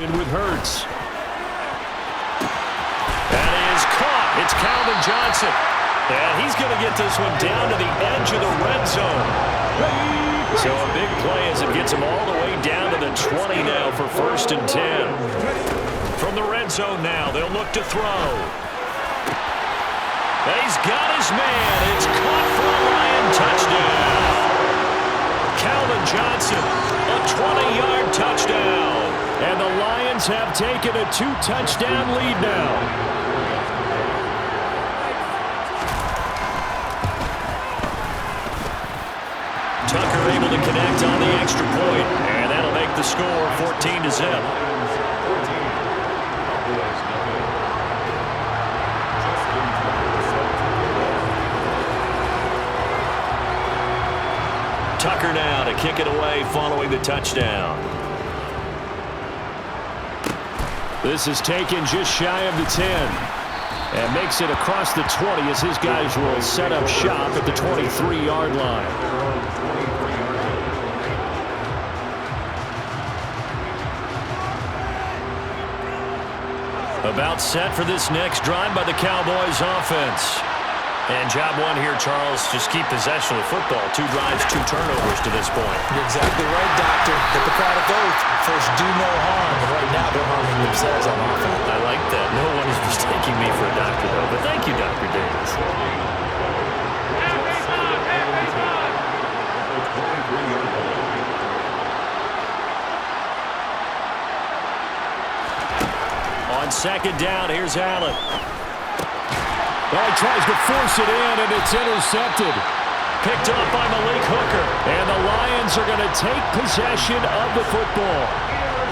With Hurts. That is caught. It's Calvin Johnson. And he's going to get this one down to the edge of the red zone. So a big play as it gets him all the way down to the 20 now for 1st and 10. From the red zone now, they'll look to throw. He's got his man. It's caught for a Lion touchdown. Calvin Johnson, a 20-yard touchdown. And the Lions have taken a 2-touchdown lead now. Tucker able to connect on the extra point, and that'll make the score 14-0. Tucker now to kick it away following the touchdown. This is taken just shy of the 10 and makes it across the 20 as his guys will set up shop at the 23-yard line. About set for this next drive by the Cowboys offense. And job one here, Charles, just keep possession of the football. 2 drives, 2 turnovers to this point. You're exactly right, Doctor. Hippocratic oath. First, do no harm. And right now, they're harming themselves on offense. I like that. No one is mistaking me for a doctor, though. But thank you, Dr. Davis. On 2nd down, here's Allen. Well, he tries to force it in, and it's intercepted. Picked up by Malik Hooker. And the Lions are going to take possession of the football.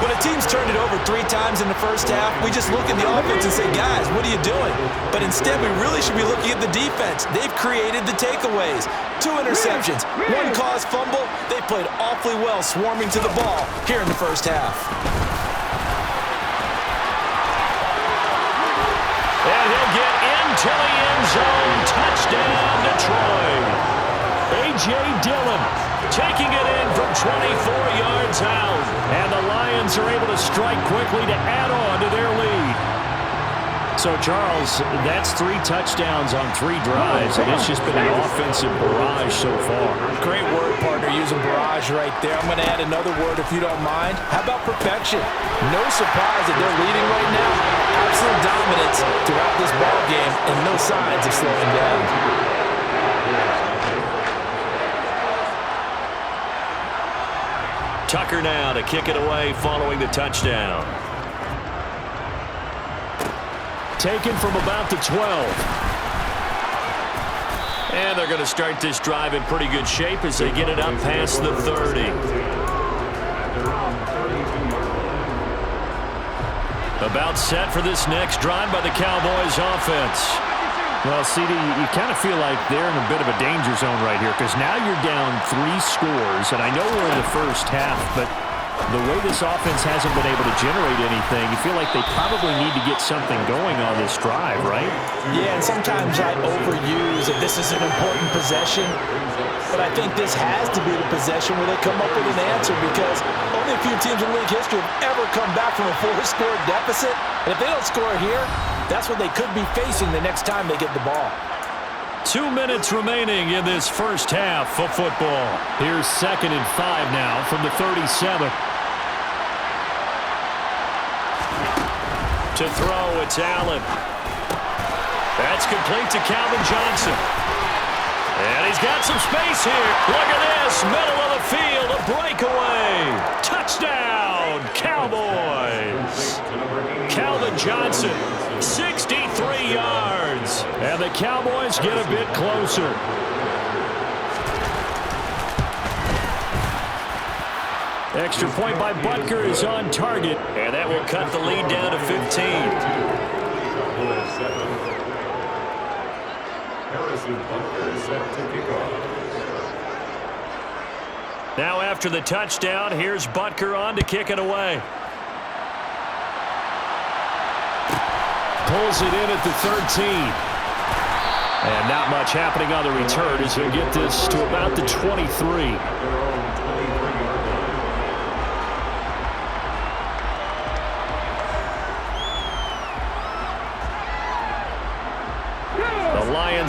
When a team's turned it over 3 times in the first half, we just look at the offense and say, guys, what are you doing? But instead, we really should be looking at the defense. They've created the takeaways. 2 interceptions, 1 caused fumble. They played awfully well swarming to the ball here in the first half. And he'll get into the end zone. Touchdown, Detroit. A.J. Dillon taking it in from 24 yards out. And the Lions are able to strike quickly to add on to their lead. So, Charles, that's 3 touchdowns on 3 drives, and it's just been an offensive barrage so far. Great word, partner, using barrage right there. I'm going to add another word if you don't mind. How about perfection? No surprise that they're leading right now. Absolute dominance throughout this ball game and no signs of slowing down. Tucker now to kick it away following the touchdown. Taken from about the 12. And they're going to start this drive in pretty good shape as they get it up past the 30. About set for this next drive by the Cowboys offense. Well, CD, you kind of feel like they're in a bit of a danger zone right here because now you're down 3 scores, and I know we're in the first half, but the way this offense hasn't been able to generate anything, you feel like they probably need to get something going on this drive, right? Yeah, and sometimes I overuse that this is an important possession, but I think this has to be the possession where they come up with an answer because only a few teams in league history have ever come back from a 4-score deficit, and if they don't score here, that's what they could be facing the next time they get the ball. 2 minutes remaining in this first half of football. Here's 2nd and 5 now from the 37. To throw, it's Allen. That's complete to Calvin Johnson. And he's got some space here. Look at this, middle of the field, a breakaway. Touchdown, Cowboys. Calvin Johnson, 63 yards. And the Cowboys get a bit closer. Extra point by Butker is on target, and that will cut the lead down to 15. Now after the touchdown, here's Butker on to kick it away. Pulls it in at the 13. And not much happening on the return as he'll get this to about the 23. 2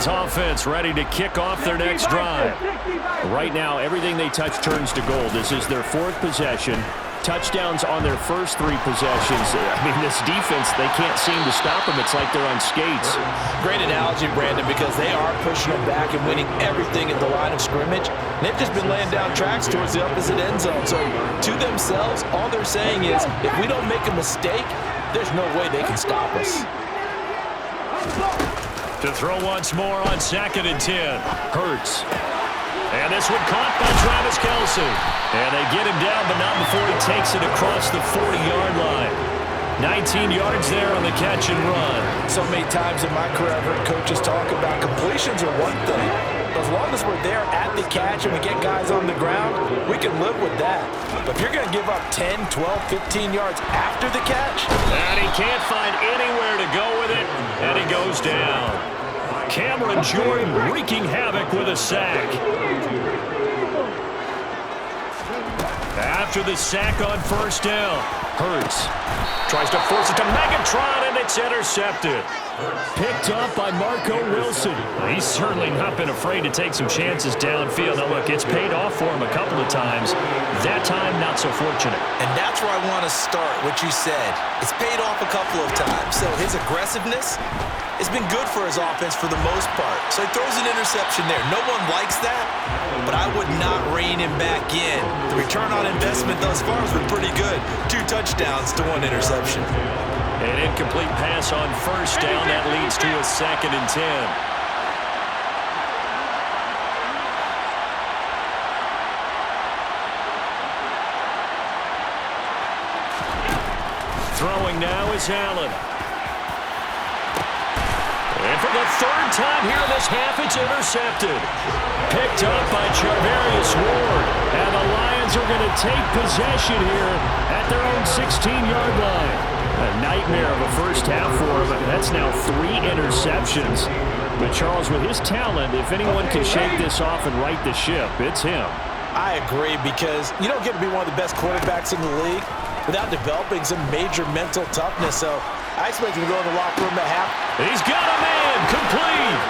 Lions offense ready to kick off their next drive. Right now, everything they touch turns to gold. This is their 4th possession. Touchdowns on their first 3 possessions. I mean, this defense, they can't seem to stop them. It's like they're on skates. Great analogy, Brandon, because they are pushing them back and winning everything at the line of scrimmage. And they've just been laying down tracks towards the opposite end zone. So to themselves, all they're saying is, if we don't make a mistake, there's no way they can stop us. To throw once more on 2nd and 10. Hurts. And this one caught by Travis Kelce. And they get him down, but not before he takes it across the 40-yard line. 19 yards there on the catch and run. So many times in my career, I've heard coaches talk about completions are one thing. But as long as we're there at the catch and we get guys on the ground, we can live with that. But if you're going to give up 10, 12, 15 yards after the catch. And he can't find anywhere to go with it, and he goes down. Cameron Jordan wreaking havoc with a sack. After the sack on 1st down, Hurts tries to force it to Megatron, and it's intercepted. Picked up by Marco Wilson. He's certainly not been afraid to take some chances downfield. Now, look, it's paid off for him a couple of times. That time, not so fortunate. And that's where I want to start, what you said. It's paid off a couple of times. So his aggressiveness has been good for his offense for the most part. So he throws an interception there. No one likes that, but I would not rein him back in. The return on investment thus far has been pretty good. 2 touchdowns to 1 interception. An incomplete pass on 1st down. That leads to a 2nd and 10. Throwing now is Allen. And for the 3rd time here in this half, it's intercepted. Picked up by Charvarius Ward. And the Lions are going to take possession here at their own 16-yard line. A nightmare of a first half for him. That's now 3 interceptions. But Charles, with his talent, if anyone can shake this off and right the ship, it's him. I agree, because you don't get to be one of the best quarterbacks in the league without developing some major mental toughness. So I expect him to go in the locker room at half. He's got a man, complete.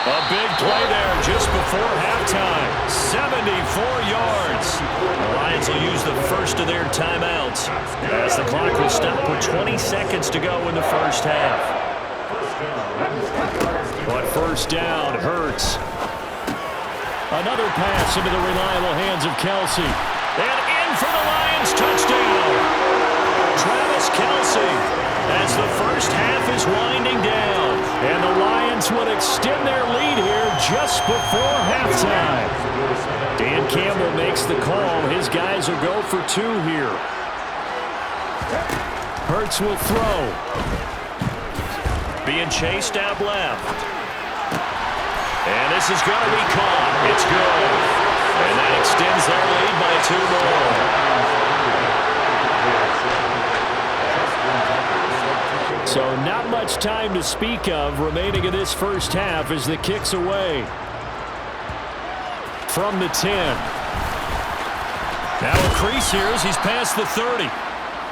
A big play there just before halftime. 74 yards. The Lions will use the first of their timeouts as the clock will stop with 20 seconds to go in the first half. But 1st down, Hurts. Another pass into the reliable hands of Kelce. And in for the Lions, touchdown. Travis Kelce as the first half is winding down. And the Lions would extend their lead here just before halftime. Dan Campbell makes the call. His guys will go for 2 here. Hurts will throw. Being chased out left. And this is going to be caught. It's good. And that extends their lead by 2 more. So not much time to speak of remaining in this first half as the kick's away. From the 10. Now a crease here as he's past the 30.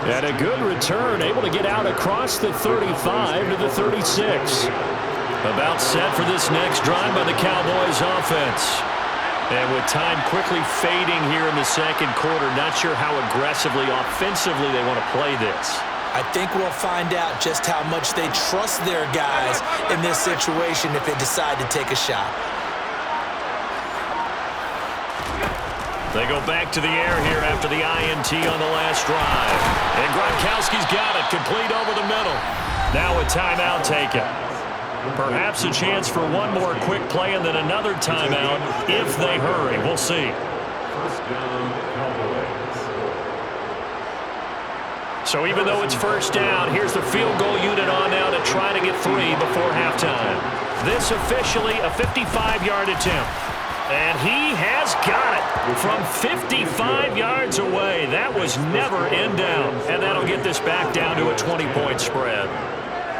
And a good return, able to get out across the 35 to the 36. About set for this next drive by the Cowboys offense. And with time quickly fading here in the 2nd quarter, not sure how aggressively, offensively they want to play this. I think we'll find out just how much they trust their guys in this situation if they decide to take a shot. They go back to the air here after the INT on the last drive. And Gronkowski's got it, complete over the middle. Now a timeout taken. Perhaps a chance for one more quick play and then another timeout if they hurry. We'll see. So even though it's 1st down, here's the field goal unit on now to try to get 3 before halftime. This officially a 55-yard attempt. And he has got it from 55 yards away. That was never in doubt. And that'll get this back down to a 20-point spread.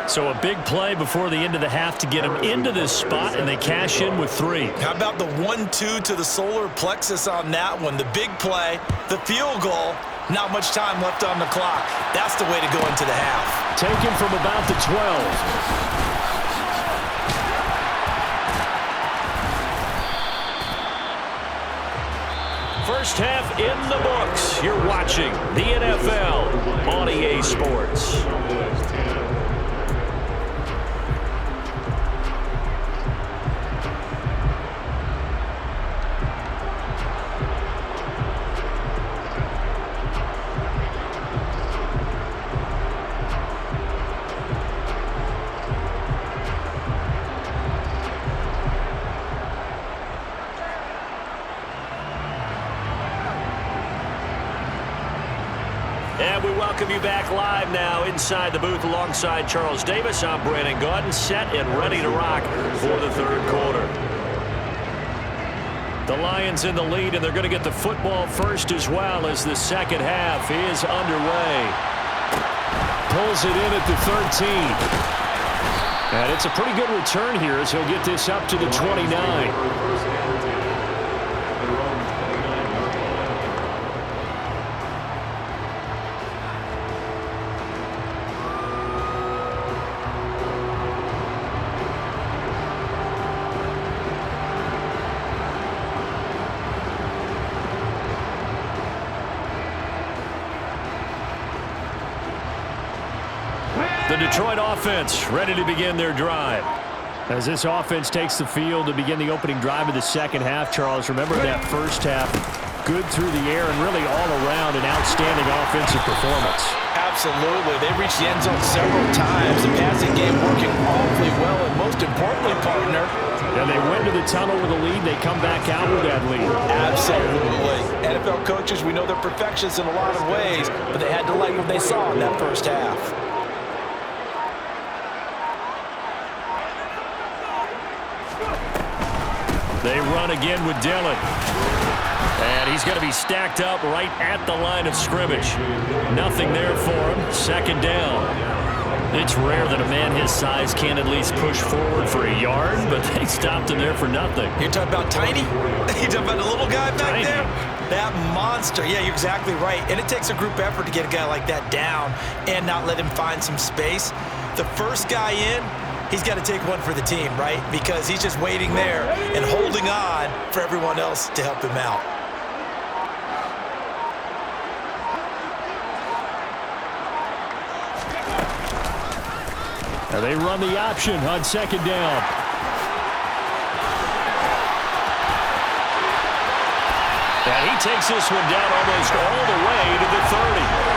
So a big play before the end of the half to get them into this spot, and they cash in with 3. How about the 1-2 to the solar plexus on that one? The big play, the field goal, Not much time left on the clock. That's the way to go into the half. Taken from about the 12. First half in the books. You're watching the NFL on EA Sports. And we welcome you back live now inside the booth alongside Charles Davis. I'm Brandon Gaudin, set and ready to rock for the third quarter. The Lions in the lead, and they're going to get the football first as well as the second half is underway. Pulls it in at the 13. And it's a pretty good return here as he'll get this up to the 29. The Detroit offense ready to begin their drive. As this offense takes the field to begin the opening drive of the second half, Charles, remember that first half, good through the air and really all around an outstanding offensive performance. Absolutely. They reached the end zone several times. The passing game working awfully well, and most importantly, partner, and they went to the tunnel with a lead. They come back out with that lead. Absolutely. NFL coaches, we know they're perfectionists in a lot of ways, but they had to like what they saw in that first half. They run again with Dillon. And he's going to be stacked up right at the line of scrimmage. Nothing there for him. Second down. It's rare that a man his size can't at least push forward for a yard, but they stopped him there for nothing. You're talking about tiny? You're talking about the little guy back there? That monster. Yeah, you're exactly right. And it takes a group effort to get a guy like that down and not let him find some space. The first guy in, he's got to take one for the team, right? Because he's just waiting there and holding on for everyone else to help him out. Now they run the option on second down. And he takes this one down almost all the way to the 30.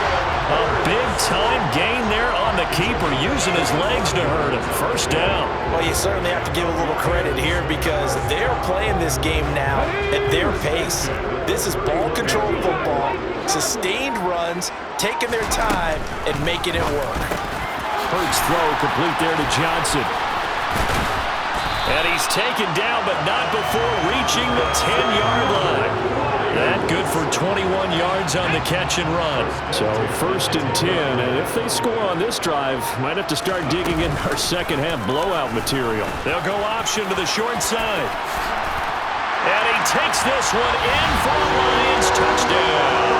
A big-time gain there on the keeper, using his legs to hurt him. First down. Well, you certainly have to give a little credit here because they're playing this game now at their pace. This is ball-controlled football, sustained runs, taking their time, and making it work. Hurts throw complete there to Johnson. And he's taken down, but not before reaching the 10-yard line. That good for 21 yards on the catch and run. So first and 10, and if they score on this drive, might have to start digging in our second half blowout material. They'll go option to the short side. And he takes this one in for a Lions touchdown.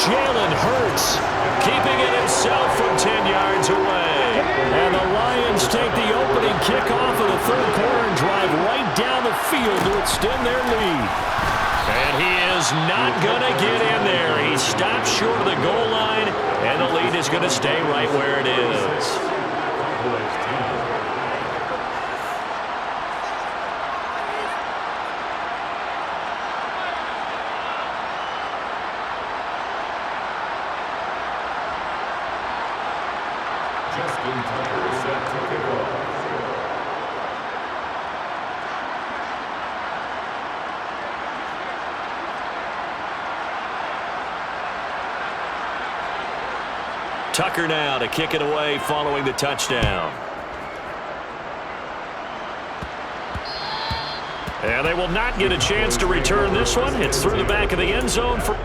Jalen Hurts keeping it himself from 10 yards away. And the Lions take the opening kickoff of the third quarter and drive right down the field to extend their lead. And he is not going to get in there. He stops short of the goal line, and the lead is going to stay right where it is. Tucker now to kick it away following the touchdown. And they will not get a chance to return this one. It's through the back of the end zone for...